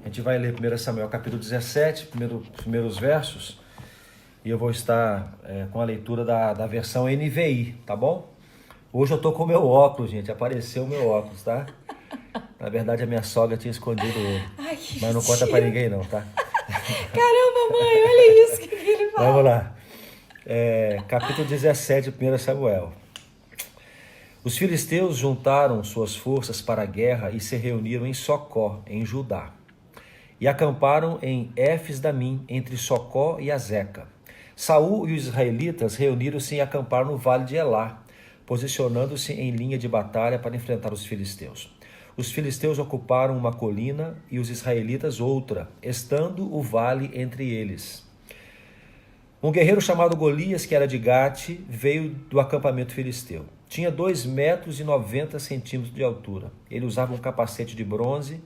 A gente vai ler 1 Samuel capítulo 17, primeiros versos, e eu vou estar com a leitura da versão NVI, tá bom? Hoje eu tô com o meu óculos, gente, apareceu o meu óculos, tá? Na verdade a minha sogra tinha escondido ele, Ai, mas não conta pra ninguém não, tá? Caramba, mãe, olha isso que ele fala. Vamos lá, capítulo 17, 1 Samuel. Os filisteus juntaram suas forças para a guerra e se reuniram em Socó, em Judá. E acamparam em Éfes-Damim, entre Socó e Azeca. Saul e os israelitas reuniram-se e acamparam no vale de Elá, posicionando-se em linha de batalha para enfrentar os filisteus. Os filisteus ocuparam uma colina e os israelitas outra, estando o vale entre eles. Um guerreiro chamado Golias, que era de Gate, veio do acampamento filisteu. Tinha 2,90 m de altura. Ele usava um capacete de bronze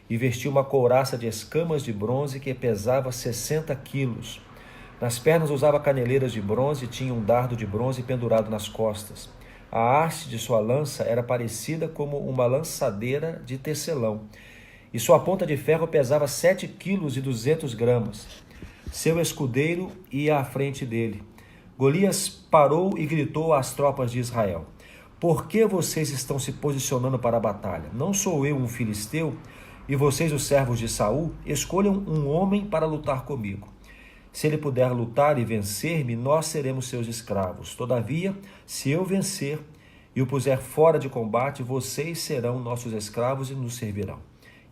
e vestia uma couraça de escamas de bronze que pesava 60 quilos. Nas pernas usava caneleiras de bronze e tinha um dardo de bronze pendurado nas costas. A haste de sua lança era parecida como uma lançadeira de tecelão, e sua ponta de ferro pesava 7,2 kg. Seu escudeiro ia à frente dele. Golias parou e gritou às tropas de Israel: Por que vocês estão se posicionando para a batalha? Não sou eu um filisteu? E vocês, os servos de Saul, escolham um homem para lutar comigo. Se ele puder lutar e vencer-me, nós seremos seus escravos. Todavia, se eu vencer e o puser fora de combate, vocês serão nossos escravos e nos servirão.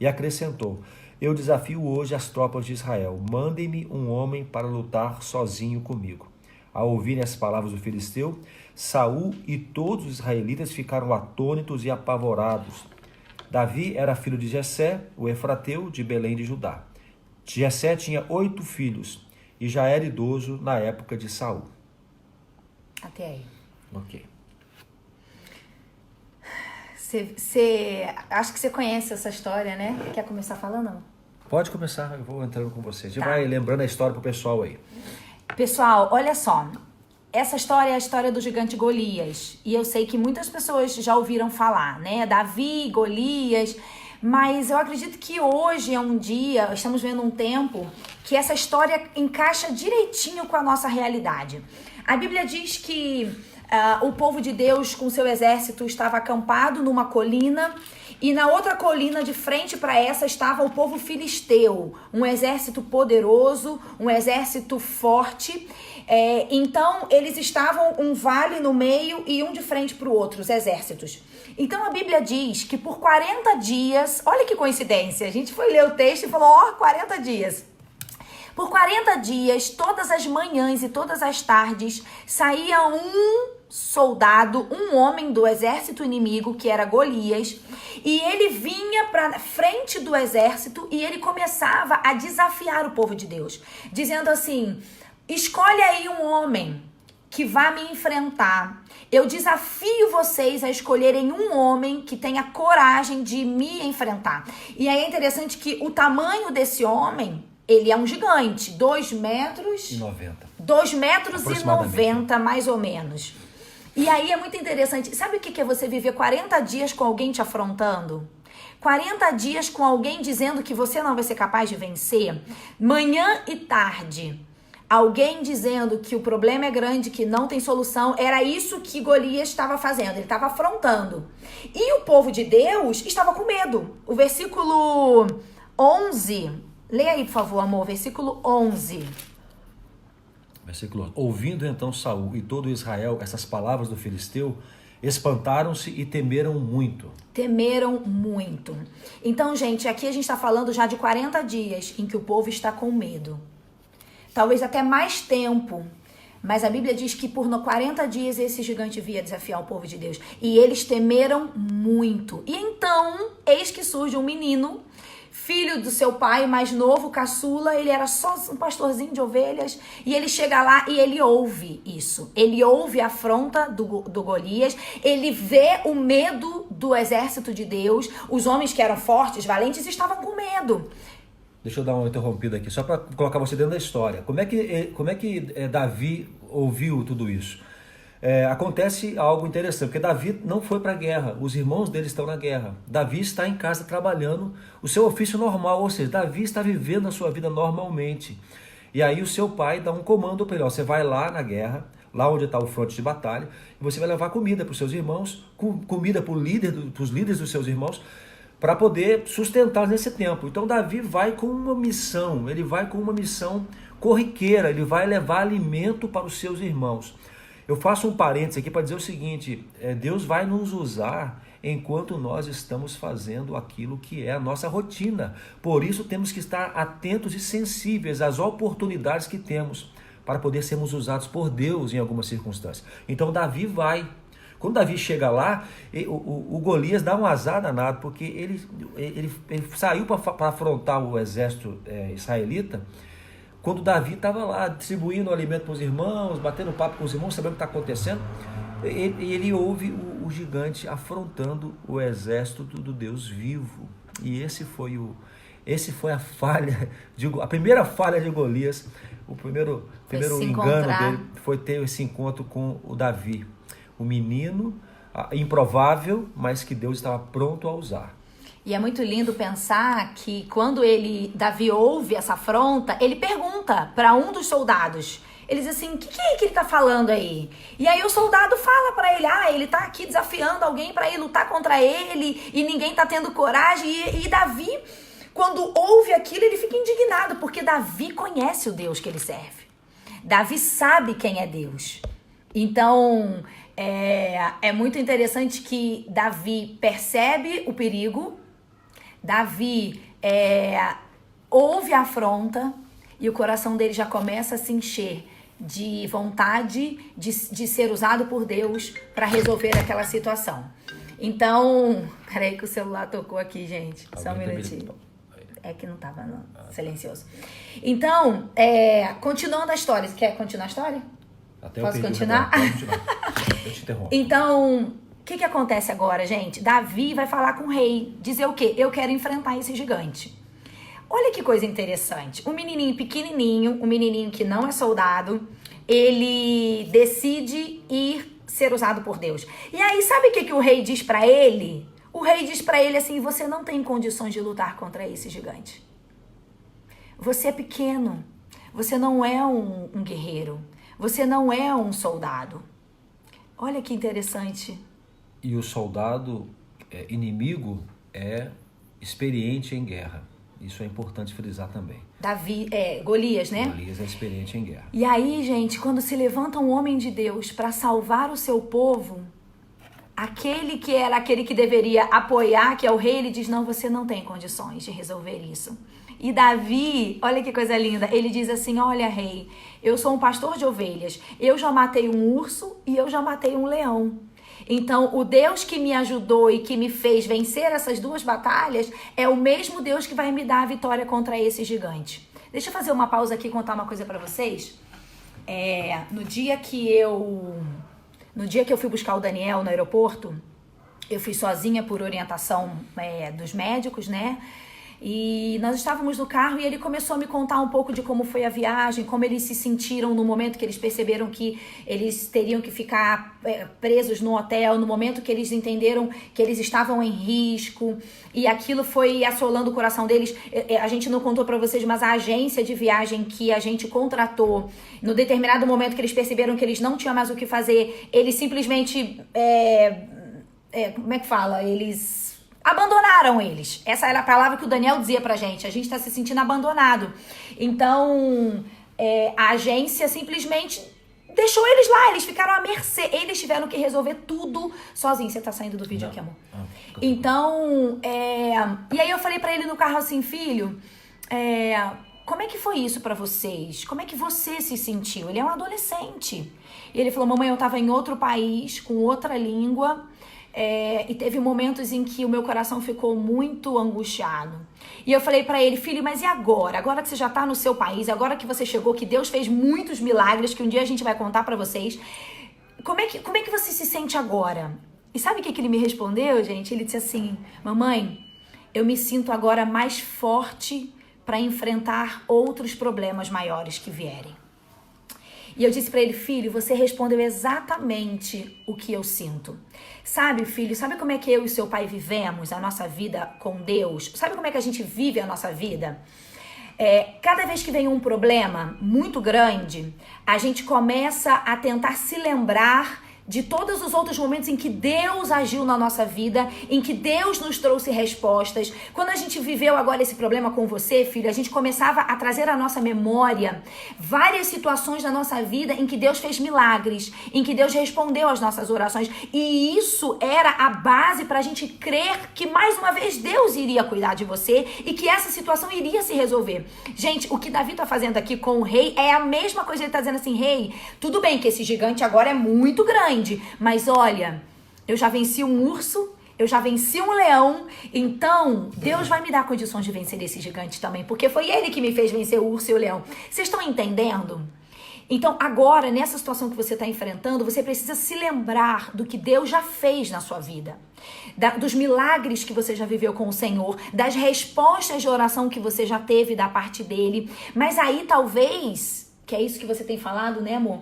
E acrescentou: Eu desafio hoje as tropas de Israel. Mandem-me um homem para lutar sozinho comigo. Ao ouvirem as palavras do filisteu, Saul e todos os israelitas ficaram atônitos e apavorados. Davi era filho de Jessé, o efrateu, de Belém de Judá. Jessé tinha 8 filhos e já era idoso na época de Saul. Até aí. Ok. Acho que você conhece essa história, né? Quer começar falando? Pode começar, eu vou entrando com você. Você Tá. vai lembrando a história pro pessoal aí. Pessoal, olha só. Essa história é a história do gigante Golias. E eu sei que muitas pessoas já ouviram falar, né? Davi, Golias. Mas eu acredito que hoje é um dia, estamos vendo um tempo, que essa história encaixa direitinho com a nossa realidade. A Bíblia diz que o povo de Deus com seu exército estava acampado numa colina, e na outra colina de frente para essa estava o povo filisteu, um exército poderoso, um exército forte. Então eles estavam um vale no meio e um de frente para o outro, os exércitos. Então a Bíblia diz que por 40 dias, olha que coincidência, a gente foi ler o texto e falou, 40 dias. Por 40 dias, todas as manhãs e todas as tardes, saía um soldado, um homem do exército inimigo, que era Golias, e ele vinha para frente do exército e ele começava a desafiar o povo de Deus, dizendo assim: escolhe aí um homem que vá me enfrentar. Eu desafio vocês a escolherem um homem que tenha coragem de me enfrentar. E aí é interessante que o tamanho desse homem, ele é um gigante, 2,90 metros, 2,90 mais ou menos. E aí é muito interessante. Sabe o que é você viver 40 dias com alguém te afrontando? 40 dias com alguém dizendo que você não vai ser capaz de vencer? Manhã e tarde, alguém dizendo que o problema é grande, que não tem solução. Era isso que Golias estava fazendo, ele estava afrontando. E o povo de Deus estava com medo. O versículo 11, leia aí, por favor, amor, versículo 11. Versículo 11. Ouvindo então Saul e todo Israel essas palavras do filisteu, espantaram-se e temeram muito. Temeram muito. Então, gente, aqui a gente está falando já de 40 dias em que o povo está com medo. Talvez até mais tempo. Mas a Bíblia diz que por 40 dias esse gigante via desafiar o povo de Deus. E eles temeram muito. E então, eis que surge um menino, filho do seu pai mais novo, caçula. Ele era só um pastorzinho de ovelhas. E ele chega lá e ele ouve isso. Ele ouve a afronta do Golias. Ele vê o medo do exército de Deus. Os homens que eram fortes, valentes, estavam com medo. Deixa eu dar uma interrompida aqui, só para colocar você dentro da história. Como é que Davi ouviu tudo isso? Acontece algo interessante, porque Davi não foi para a guerra, os irmãos dele estão na guerra. Davi está em casa trabalhando o seu ofício normal, ou seja, Davi está vivendo a sua vida normalmente. E aí o seu pai dá um comando para ele, você vai lá na guerra, lá onde está o fronte de batalha, e você vai levar comida para os seus irmãos, comida para os líderes dos seus irmãos, para poder sustentar nesse tempo. Então Davi vai com uma missão, ele vai com uma missão corriqueira, ele vai levar alimento para os seus irmãos. Eu faço um parênteses aqui para dizer o seguinte, Deus vai nos usar enquanto nós estamos fazendo aquilo que é a nossa rotina. Por isso temos que estar atentos e sensíveis às oportunidades que temos para poder sermos usados por Deus em algumas circunstâncias. Então Davi vai. Quando Davi chega lá, o Golias dá um azar danado, porque ele saiu para afrontar o exército israelita, quando Davi estava lá distribuindo o alimento para os irmãos, batendo papo com os irmãos, sabendo o que está acontecendo, ele ouve o gigante afrontando o exército do Deus vivo. E esse foi a falha, a primeira falha de Golias, o primeiro engano dele foi ter esse encontro com o Davi, o menino improvável, mas que Deus estava pronto a usar. E é muito lindo pensar que quando Davi ouve essa afronta, ele pergunta para um dos soldados. Ele diz assim, o que é que ele tá falando aí? E aí o soldado fala para ele, ele tá aqui desafiando alguém para ir lutar contra ele e ninguém tá tendo coragem. E Davi, quando ouve aquilo, ele fica indignado, porque Davi conhece o Deus que ele serve. Davi sabe quem é Deus. Então, é muito interessante que Davi percebe o perigo, Davi ouve a afronta e o coração dele já começa a se encher de vontade de ser usado por Deus para resolver aquela situação. Então, peraí que o celular tocou aqui, gente. Só um minutinho. É que não estava silencioso. Então, continuando a história. Você quer continuar a história? Posso continuar? Pode continuar. Eu te interrompo. Então, o que acontece agora, gente? Davi vai falar com o rei, dizer o quê? Eu quero enfrentar esse gigante. Olha que coisa interessante. Um menininho pequenininho, um menininho que não é soldado, ele decide ser usado por Deus. E aí, sabe o que o rei diz pra ele? O rei diz pra ele assim, você não tem condições de lutar contra esse gigante. Você é pequeno, você não é um guerreiro, você não é um soldado. Olha que interessante. E o soldado inimigo é experiente em guerra. Isso é importante frisar também. Golias, né? Golias é experiente em guerra. E aí, gente, quando se levanta um homem de Deus para salvar o seu povo, aquele que era aquele que deveria apoiar, que é o rei, ele diz, não, você não tem condições de resolver isso. E Davi, olha que coisa linda, ele diz assim, olha rei, eu sou um pastor de ovelhas, eu já matei um urso e eu já matei um leão. Então, o Deus que me ajudou e que me fez vencer essas duas batalhas é o mesmo Deus que vai me dar a vitória contra esse gigante. Deixa eu fazer uma pausa aqui e contar uma coisa pra vocês. No dia que eu fui buscar o Daniel no aeroporto, eu fui sozinha por orientação dos médicos, né? E nós estávamos no carro e ele começou a me contar um pouco de como foi a viagem, como eles se sentiram no momento que eles perceberam que eles teriam que ficar presos no hotel, no momento que eles entenderam que eles estavam em risco, e aquilo foi assolando o coração deles. A gente não contou para vocês, mas a agência de viagem que a gente contratou, no determinado momento que eles perceberam que eles não tinham mais o que fazer, eles simplesmente, como é que fala? Eles abandonaram eles. Essa era a palavra que o Daniel dizia pra gente. A gente tá se sentindo abandonado. Então, a agência simplesmente deixou eles lá. Eles ficaram à mercê. Eles tiveram que resolver tudo sozinhos. Você tá saindo do vídeo aqui, amor? Então, e aí eu falei pra ele no carro assim, filho, como é que foi isso pra vocês? Como é que você se sentiu? Ele é um adolescente. E ele falou, mamãe, eu tava em outro país, com outra língua, e teve momentos em que o meu coração ficou muito angustiado. E eu falei pra ele, filho, mas e agora? Agora que você já tá no seu país, agora que você chegou, que Deus fez muitos milagres, que um dia a gente vai contar pra vocês, como é que você se sente agora? E sabe o que ele me respondeu, gente? Ele disse assim, mamãe, eu me sinto agora mais forte pra enfrentar outros problemas maiores que vierem. E eu disse para ele, filho, você respondeu exatamente o que eu sinto. Sabe, filho, sabe como é que eu e seu pai vivemos a nossa vida com Deus? Sabe como é que a gente vive a nossa vida? Cada vez que vem um problema muito grande, a gente começa a tentar se lembrar de todos os outros momentos em que Deus agiu na nossa vida, em que Deus nos trouxe respostas. Quando a gente viveu agora esse problema com você, filho, a gente começava a trazer à nossa memória várias situações da nossa vida em que Deus fez milagres, em que Deus respondeu às nossas orações. E isso era a base para a gente crer que mais uma vez Deus iria cuidar de você e que essa situação iria se resolver. Gente, o que Davi está fazendo aqui com o rei é a mesma coisa. Ele está dizendo assim, rei, tudo bem que esse gigante agora é muito grande, mas olha, eu já venci um urso, eu já venci um leão, então Deus vai me dar condições de vencer esse gigante também, porque foi ele que me fez vencer o urso e o leão. Vocês estão entendendo? Então agora, nessa situação que você está enfrentando, você precisa se lembrar do que Deus já fez na sua vida, dos milagres que você já viveu com o Senhor, das respostas de oração que você já teve da parte dele. Mas aí talvez, que é isso que você tem falado, né, amor?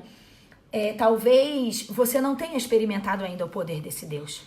Talvez você não tenha experimentado ainda o poder desse Deus.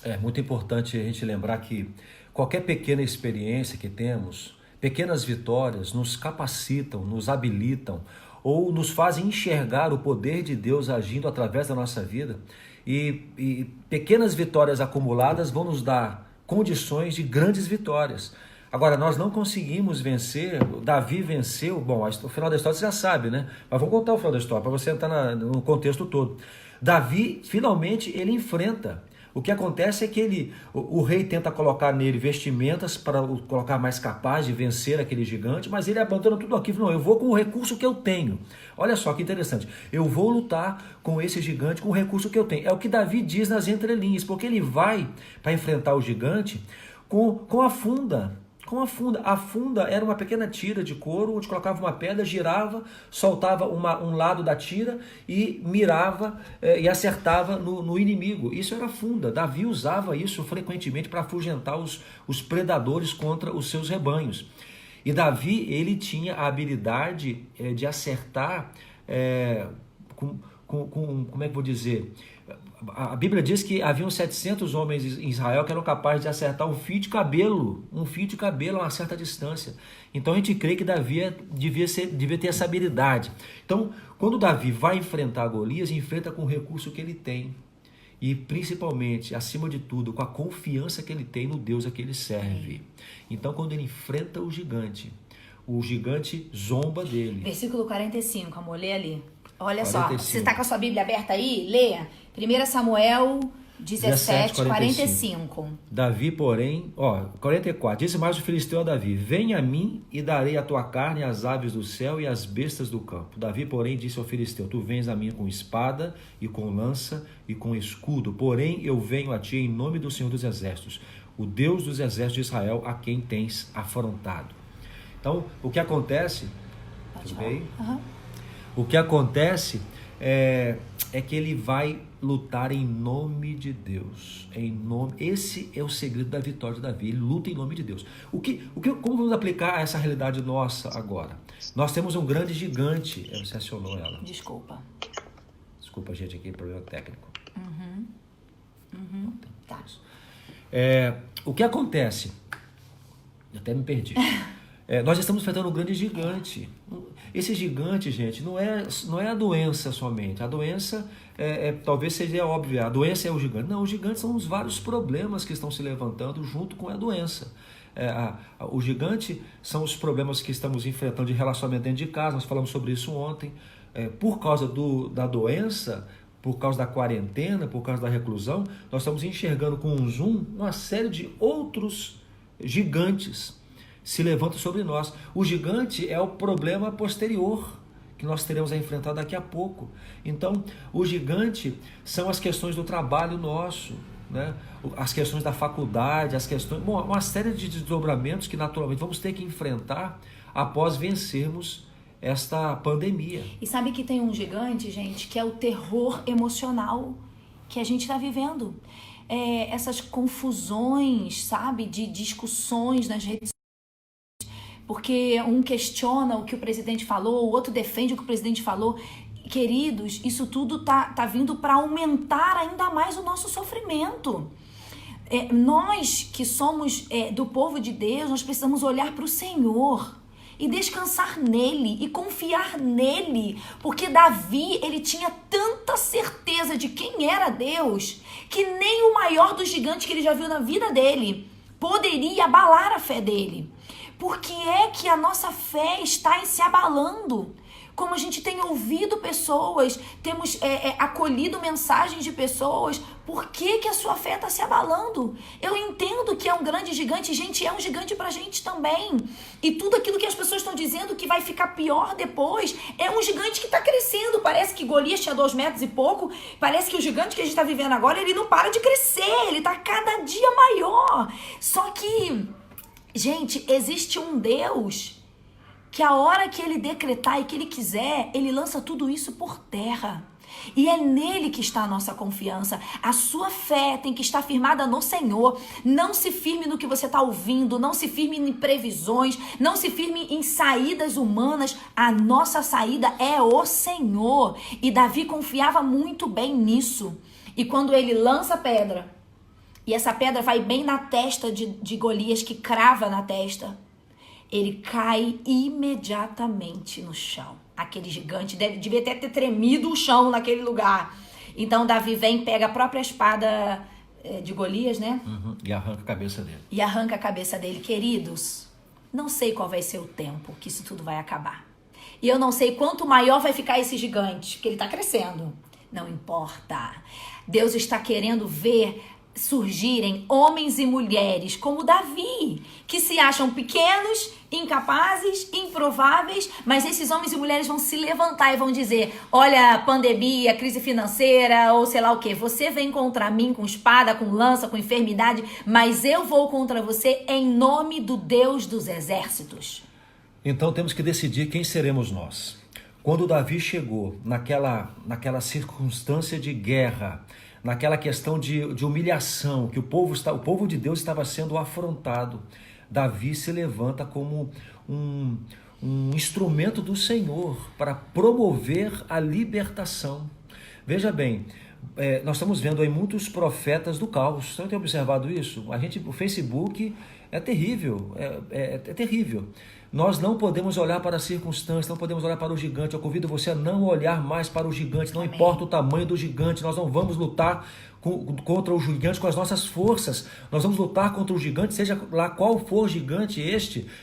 É muito importante a gente lembrar que qualquer pequena experiência que temos, pequenas vitórias nos capacitam, nos habilitam ou nos fazem enxergar o poder de Deus agindo através da nossa vida. E pequenas vitórias acumuladas vão nos dar condições de grandes vitórias. Agora, nós não conseguimos vencer, Davi venceu, bom, o final da história você já sabe, né? Mas vamos contar o final da história, para você entrar no contexto todo. Davi, finalmente, ele enfrenta. O que acontece é que o rei tenta colocar nele vestimentas para o colocar mais capaz de vencer aquele gigante, mas ele abandona tudo aquilo. Não, eu vou com o recurso que eu tenho. Olha só que interessante. Eu vou lutar com esse gigante com o recurso que eu tenho. É o que Davi diz nas entrelinhas, porque ele vai para enfrentar o gigante com a funda. Com a funda. A funda era uma pequena tira de couro, onde colocava uma pedra, girava, soltava um lado da tira e mirava e acertava no inimigo. Isso era a funda. Davi usava isso frequentemente para afugentar os predadores contra os seus rebanhos. E Davi, ele tinha a habilidade de acertar como é que eu vou dizer? A Bíblia diz que haviam 700 homens em Israel que eram capazes de acertar um fio de cabelo a uma certa distância. Então a gente crê que Davi devia ter essa habilidade. Então, quando Davi vai enfrentar Golias, enfrenta com o recurso que ele tem. E principalmente, acima de tudo, com a confiança que ele tem no Deus a que ele serve. Então, quando ele enfrenta o gigante zomba dele. Versículo 45, amor, lê ali. Olha 45. Só, você está com a sua Bíblia aberta aí? Leia. 1 Samuel 17, 45. Davi, porém, 44. Disse mais o filisteu a Davi: venha a mim e darei a tua carne às aves do céu e às bestas do campo. Davi, porém, disse ao filisteu: tu vens a mim com espada e com lança e com escudo, porém eu venho a ti em nome do Senhor dos Exércitos, o Deus dos Exércitos de Israel, a quem tens afrontado. Então, o que acontece? O que acontece é que ele vai lutar em nome de Deus. Esse é o segredo da vitória de Davi. Ele luta em nome de Deus. Como vamos aplicar essa realidade nossa agora? Nós temos um grande gigante. Você acionou ela. Desculpa, gente, aqui, problema técnico. Tá. O que acontece? Eu até me perdi. Nós estamos enfrentando um grande gigante. Esse gigante, gente, não é a doença somente. A doença talvez seja óbvia. A doença é o gigante. Não, o gigante são os vários problemas que estão se levantando junto com a doença. O gigante são os problemas que estamos enfrentando de relacionamento dentro de casa. Nós falamos sobre isso ontem. Por causa da doença, por causa da quarentena, por causa da reclusão, nós estamos enxergando com um zoom uma série de outros gigantes se levanta sobre nós. O gigante é o problema posterior que nós teremos a enfrentar daqui a pouco. Então, o gigante são as questões do trabalho nosso, né? As questões da faculdade, uma série de desdobramentos que naturalmente vamos ter que enfrentar após vencermos esta pandemia. E sabe que tem um gigante, gente, que é o terror emocional que a gente está vivendo. Essas confusões, sabe, de discussões nas redes. porque um questiona o que o presidente falou, o outro defende o que o presidente falou. Queridos, isso tudo tá vindo para aumentar ainda mais o nosso sofrimento. Nós que somos do povo de Deus, nós precisamos olhar para o Senhor e descansar nele e confiar nele, porque Davi, ele tinha tanta certeza de quem era Deus, que nem o maior dos gigantes que ele já viu na vida dele poderia abalar a fé dele. Por que é que a nossa fé está se abalando? Como a gente tem ouvido pessoas, temos acolhido mensagens de pessoas, por que que a sua fé está se abalando? Eu entendo que é um grande gigante, gente, é um gigante pra gente também. E tudo aquilo que as pessoas estão dizendo que vai ficar pior depois, é um gigante que está crescendo. Parece que Golias tinha 2 metros e pouco, parece que o gigante que a gente está vivendo agora, ele não para de crescer, ele está cada dia maior. Só que, gente, existe um Deus que a hora que ele decretar e que ele quiser, ele lança tudo isso por terra. E é nele que está a nossa confiança. A sua fé tem que estar firmada no Senhor. Não se firme no que você está ouvindo, não se firme em previsões, não se firme em saídas humanas. A nossa saída é o Senhor. E Davi confiava muito bem nisso. E quando ele lança a pedra, e essa pedra vai bem na testa de Golias, que crava na testa, ele cai imediatamente no chão. Aquele gigante devia até ter tremido o chão naquele lugar. Então Davi vem, pega a própria espada de Golias, né? E arranca a cabeça dele. E arranca a cabeça dele. Queridos, não sei qual vai ser o tempo que isso tudo vai acabar. E eu não sei quanto maior vai ficar esse gigante, porque ele está crescendo. Não importa. Deus está querendo ver surgirem homens e mulheres como Davi, que se acham pequenos, incapazes, improváveis, mas esses homens e mulheres vão se levantar e vão dizer: olha, pandemia, crise financeira, ou sei lá o que, você vem contra mim com espada, com lança, com enfermidade, mas eu vou contra você em nome do Deus dos exércitos. Então temos que decidir quem seremos nós. Quando Davi chegou naquela circunstância de guerra, naquela questão de humilhação, que o povo de Deus estava sendo afrontado, Davi se levanta como um instrumento do Senhor para promover a libertação. Veja bem, nós estamos vendo aí muitos profetas do caos. Você não tem observado isso? O Facebook é terrível, é terrível. Nós não podemos olhar para as circunstâncias, não podemos olhar para o gigante. Eu convido você a não olhar mais para o gigante, não importa o tamanho do gigante. Nós não vamos lutar contra o gigante com as nossas forças. Nós vamos lutar contra o gigante, seja lá qual for o gigante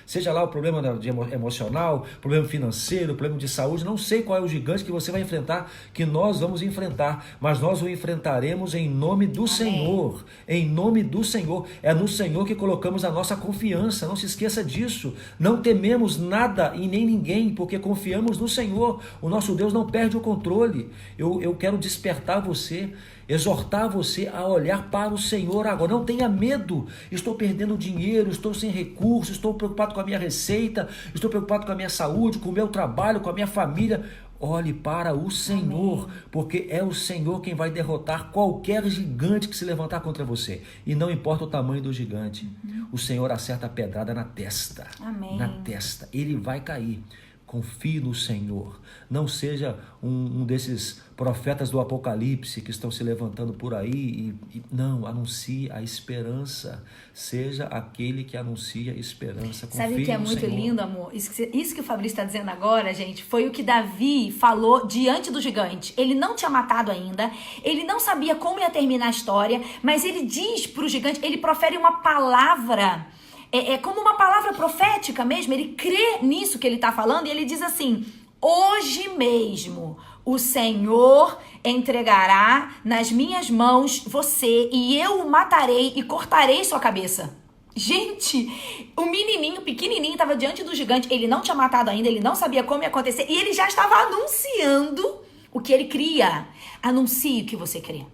seja lá o problema emocional, problema financeiro, problema de saúde. Não sei qual é o gigante que você vai enfrentar, que nós vamos enfrentar, mas nós o enfrentaremos em nome do Senhor. Em nome do Senhor. É no Senhor que colocamos a nossa confiança. Não se esqueça disso. Não tememos nada e nem ninguém, porque confiamos no Senhor. O nosso Deus não perde o controle. Eu quero despertar você, exortar você a olhar para o Senhor agora. Não tenha medo. Estou perdendo dinheiro, estou sem recursos, estou preocupado com a minha receita, estou preocupado com a minha saúde, com o meu trabalho, com a minha família. Olhe para o Senhor, porque é o Senhor quem vai derrotar qualquer gigante que se levantar contra você. E não importa o tamanho do gigante, o Senhor acerta a pedrada na testa. Amém. Na testa. Ele vai cair. Confie no Senhor. Não seja um desses profetas do Apocalipse que estão se levantando por aí. Não, anuncie a esperança. Seja aquele que anuncia a esperança. Confie. Sabe o que é muito Senhor. lindo, amor? Isso que o Fabrício está dizendo agora, gente, foi o que Davi falou diante do gigante. Ele não tinha matado ainda, ele não sabia como ia terminar a história, mas ele diz para o gigante, ele profere uma palavra. É como uma palavra profética mesmo, ele crê nisso que ele está falando e ele diz assim: hoje mesmo o Senhor entregará nas minhas mãos você e eu o matarei e cortarei sua cabeça. Gente, o menininho, pequenininho, estava diante do gigante, ele não tinha matado ainda, ele não sabia como ia acontecer e ele já estava anunciando o que ele cria. Anuncie o que você crê.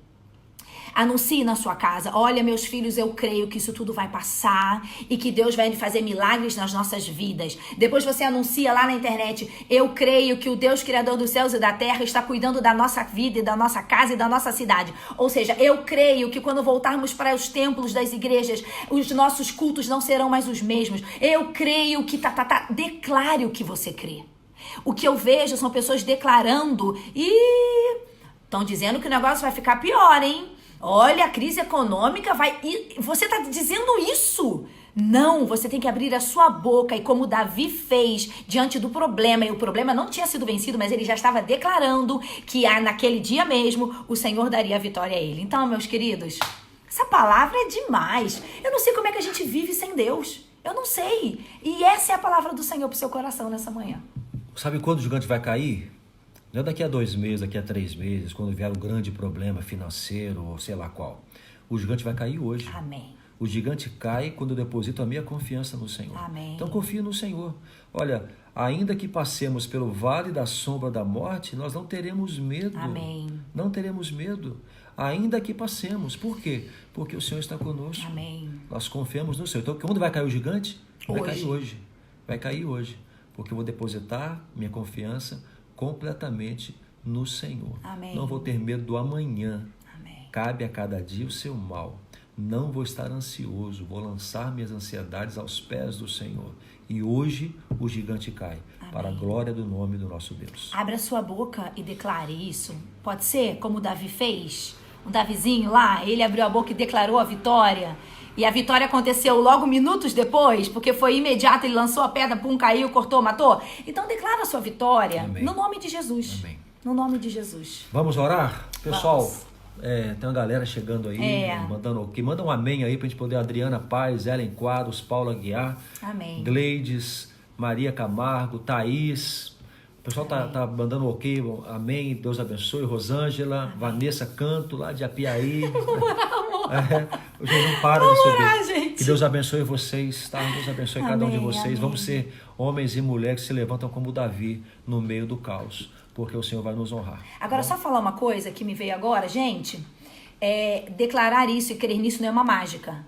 Anuncie na sua casa: olha, meus filhos, eu creio que isso tudo vai passar e que Deus vai fazer milagres nas nossas vidas. Depois você anuncia lá na internet: eu creio que o Deus Criador dos céus e da terra está cuidando da nossa vida e da nossa casa e da nossa cidade. Ou seja, eu creio que quando voltarmos para os templos das igrejas, os nossos cultos não serão mais os mesmos. Eu creio que declare o que você crê. O que eu vejo são pessoas declarando e estão dizendo que o negócio vai ficar pior, hein? Olha, a crise econômica vai... Você está dizendo isso? Não, você tem que abrir a sua boca e como Davi fez diante do problema, e o problema não tinha sido vencido, mas ele já estava declarando que naquele dia mesmo o Senhor daria a vitória a ele. Então, meus queridos, essa palavra é demais. Eu não sei como é que a gente vive sem Deus. Eu não sei. E essa é a palavra do Senhor para o seu coração nessa manhã. Sabe quando o gigante vai cair? Não é daqui a 2 meses, daqui a 3 meses, quando vier um grande problema financeiro ou sei lá qual. O gigante vai cair hoje. Amém. O gigante cai quando eu deposito a minha confiança no Senhor. Amém. Então confie no Senhor. Olha, ainda que passemos pelo vale da sombra da morte, nós não teremos medo. Amém. Não teremos medo. Ainda que passemos. Por quê? Porque o Senhor está conosco. Amém. Nós confiamos no Senhor. Então quando vai cair o gigante? Vai Hoje. cair hoje. Vai cair hoje. Porque eu vou depositar minha confiança completamente no Senhor. Amém. Não vou ter medo do amanhã. Amém. Cabe a cada dia o seu mal. Não vou estar ansioso, vou lançar minhas ansiedades aos pés do Senhor. E hoje o gigante cai, Amém. para a glória do nome do nosso Deus. Abra sua boca e declare isso. Pode ser como o Davi fez? O Davizinho lá, ele abriu a boca e declarou a vitória. E a vitória aconteceu logo minutos depois, porque foi imediato, ele lançou a pedra, pum, caiu, cortou, matou. Então declara a sua vitória. Amém. No nome de Jesus. Amém. No nome de Jesus. Vamos orar? Pessoal, Vamos. Tem uma galera chegando aí, mandando ok. Manda um amém aí pra gente poder. Adriana Paz, Ellen Quadros, Paula Aguiar, Amém. Gleides, Maria Camargo, Thaís. O pessoal tá mandando ok, amém, Deus abençoe. Rosângela, amém. Vanessa Canto, lá de Apiaí. Hoje não para de subir. Gente. Que Deus abençoe vocês, tá? Deus abençoe cada um de vocês. Amém. Vamos ser homens e mulheres que se levantam como Davi no meio do caos, porque o Senhor vai nos honrar. Agora, só falar uma coisa que me veio agora, gente. Declarar isso e crer nisso não é uma mágica.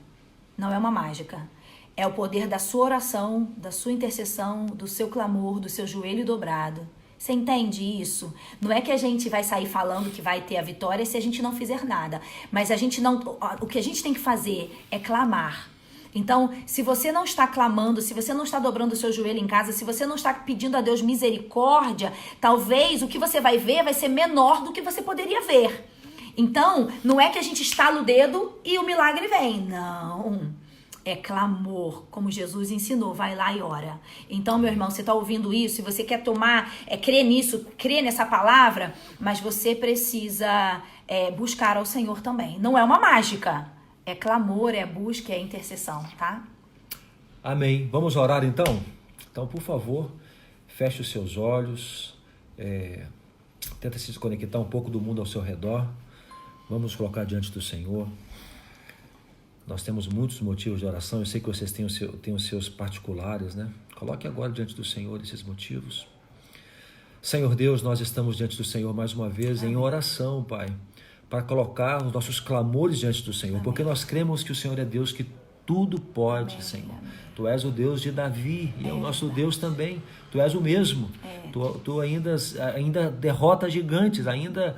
Não é uma mágica. É o poder da sua oração, da sua intercessão, do seu clamor, do seu joelho dobrado. Você entende isso? Não é que a gente vai sair falando que vai ter a vitória se a gente não fizer nada. Mas o que a gente tem que fazer é clamar. Então, se você não está clamando, se você não está dobrando o seu joelho em casa, se você não está pedindo a Deus misericórdia, talvez o que você vai ver vai ser menor do que você poderia ver. Então, não é que a gente estala o dedo e o milagre vem. Não. É clamor, como Jesus ensinou, vai lá e ora. Então, meu irmão, você está ouvindo isso e você quer crer nisso, crer nessa palavra, mas você precisa buscar ao Senhor também. Não é uma mágica, é clamor, é busca, é intercessão, tá? Amém. Vamos orar então? Então, por favor, feche os seus olhos, tenta se desconectar um pouco do mundo ao seu redor. Vamos colocar diante do Senhor. Nós temos muitos motivos de oração, eu sei que vocês têm os seus particulares, né? Coloque agora diante do Senhor esses motivos. Senhor Deus, nós estamos diante do Senhor mais uma vez em oração, Pai, para colocar os nossos clamores diante do Senhor, porque nós cremos que o Senhor é Deus que tudo pode, amém, Senhor. Amém. Tu és o Deus de Davi e é o nosso Deus também. Tu és o mesmo. Tu ainda derrota gigantes, ainda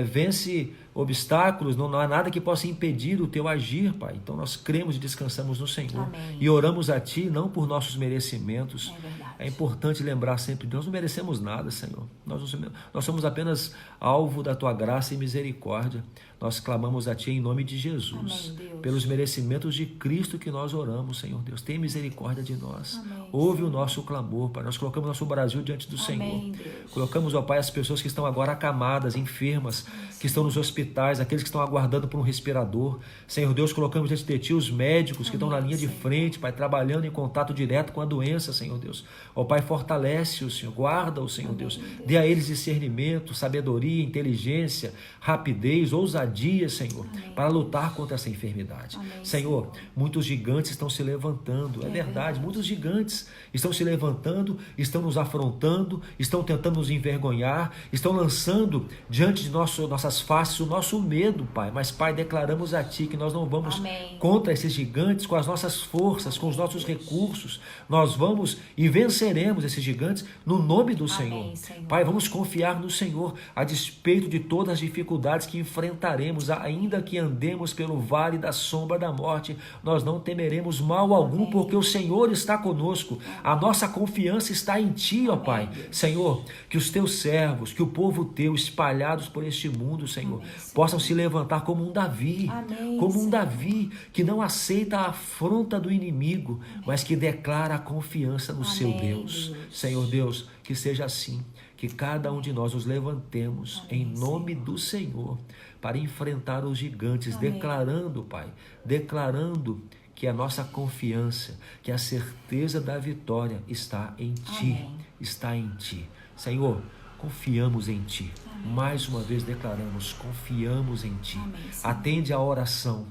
vence obstáculos, não há nada que possa impedir o teu agir, Pai. Então nós cremos e descansamos no Senhor. Amém. E oramos a Ti, não por nossos merecimentos. É importante lembrar sempre, nós não merecemos nada, Senhor. Nós somos apenas alvo da Tua graça e misericórdia. Nós clamamos a Ti em nome de Jesus. Amém, pelos merecimentos de Cristo que nós oramos, Senhor Deus. Tem misericórdia de nós. Amém, ouve Senhor. O nosso clamor, Pai. Nós colocamos nosso Brasil diante do Amém, Senhor. Deus. Colocamos, ó Pai, as pessoas que estão agora acamadas, enfermas, que estão nos hospitais, aqueles que estão aguardando por um respirador. Senhor Deus, colocamos diante de Ti os médicos que estão na linha de frente, Pai, trabalhando em contato direto com a doença, Senhor Deus. Ó Pai, fortalece-o, Senhor, guarda-o, Senhor Deus. Dê a eles discernimento, sabedoria, inteligência, rapidez, ousadia, Senhor, para lutar contra essa enfermidade. Senhor, muitos gigantes estão se levantando, é verdade, muitos gigantes estão se levantando, estão nos afrontando, estão tentando nos envergonhar, estão lançando diante de nossas faces o nosso medo, Pai. Mas, Pai, declaramos a Ti que nós não vamos contra esses gigantes com as nossas forças, com os nossos recursos. Nós vamos e venceremos esses gigantes no nome do Senhor. Pai, vamos confiar no Senhor, a despeito de todas as dificuldades que enfrentaremos, ainda que andemos pelo vale da sombra da morte, nós não temeremos mal algum, porque o Senhor está conosco. A nossa confiança está em Ti, ó Pai. Senhor, que os Teus servos, que o povo Teu, espalhados por este mundo, Senhor, possam se levantar como um Davi, como um Davi que não aceita a afronta do inimigo, mas que declara a confiança no seu Deus. Senhor Deus, que seja assim, que cada um de nós nos levantemos em nome do Senhor para enfrentar os gigantes, declarando, Pai, declarando que a nossa confiança, que a certeza da vitória está em Ti, está em Ti. Senhor, confiamos em Ti. Mais uma vez declaramos, confiamos em Ti. Atende a oração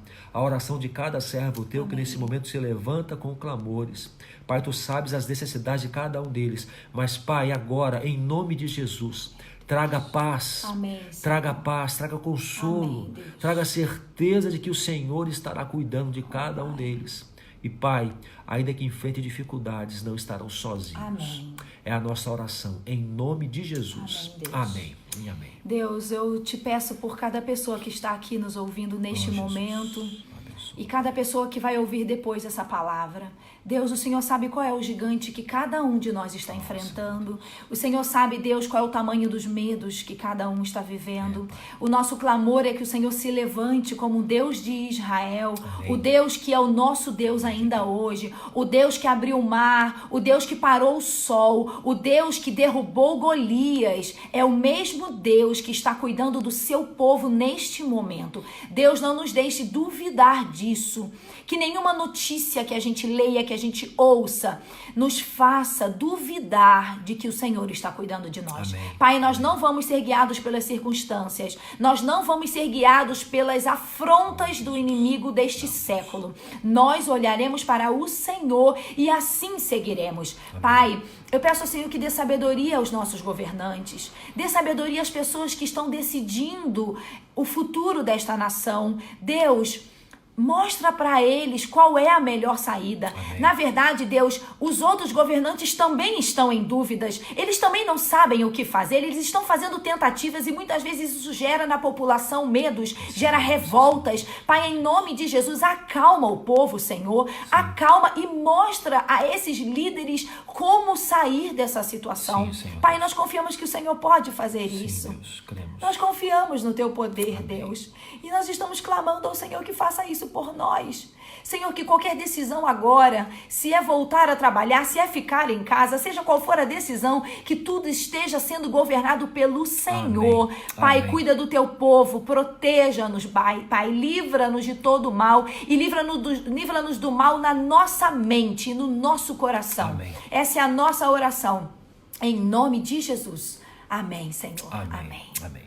de cada servo Teu que nesse momento se levanta com clamores. Pai, Tu sabes as necessidades de cada um deles, mas Pai, agora, em nome de Jesus, traga paz, traga consolo, traga certeza de que o Senhor estará cuidando de cada um deles. E Pai, ainda que enfrente dificuldades, não estarão sozinhos. É a nossa oração, em nome de Jesus. Amém. E amém. Deus, eu te peço por cada pessoa que está aqui nos ouvindo neste momento e cada pessoa que vai ouvir depois essa palavra. Deus, o Senhor sabe qual é o gigante que cada um de nós está enfrentando. O Senhor sabe, Deus, qual é o tamanho dos medos que cada um está vivendo. O nosso clamor é que o Senhor se levante como o Deus de Israel, o Deus que é o nosso Deus ainda hoje, o Deus que abriu o mar, o Deus que parou o sol, o Deus que derrubou Golias. É o mesmo Deus que está cuidando do seu povo neste momento. Deus, não nos deixe duvidar disso. Que nenhuma notícia que a gente leia, que a gente ouça, nos faça duvidar de que o Senhor está cuidando de nós. Pai, nós não vamos ser guiados pelas circunstâncias, nós não vamos ser guiados pelas afrontas do inimigo deste século. Nós olharemos para o Senhor e assim seguiremos. Pai, eu peço ao Senhor que dê sabedoria aos nossos governantes, dê sabedoria às pessoas que estão decidindo o futuro desta nação. Deus, mostra para eles qual é a melhor saída. Na verdade, Deus, os outros governantes também estão em dúvidas. Eles também não sabem o que fazer. Eles estão fazendo tentativas e muitas vezes isso gera na população medos, gera revoltas. Pai, em nome de Jesus, acalma o povo, Senhor. Acalma e mostra a esses líderes como sair dessa situação. Pai, nós confiamos que o Senhor pode fazer isso. Deus, cremos. Nós confiamos no Teu poder, Deus. E nós estamos clamando ao Senhor que faça isso por nós. Senhor, que qualquer decisão agora, se é voltar a trabalhar, se é ficar em casa, seja qual for a decisão, que tudo esteja sendo governado pelo Senhor. Pai, cuida do Teu povo, proteja-nos, Pai, livra-nos de todo mal e livra-nos do mal na nossa mente e no nosso coração. Essa é a nossa oração. Em nome de Jesus. Amém, Senhor. Amém.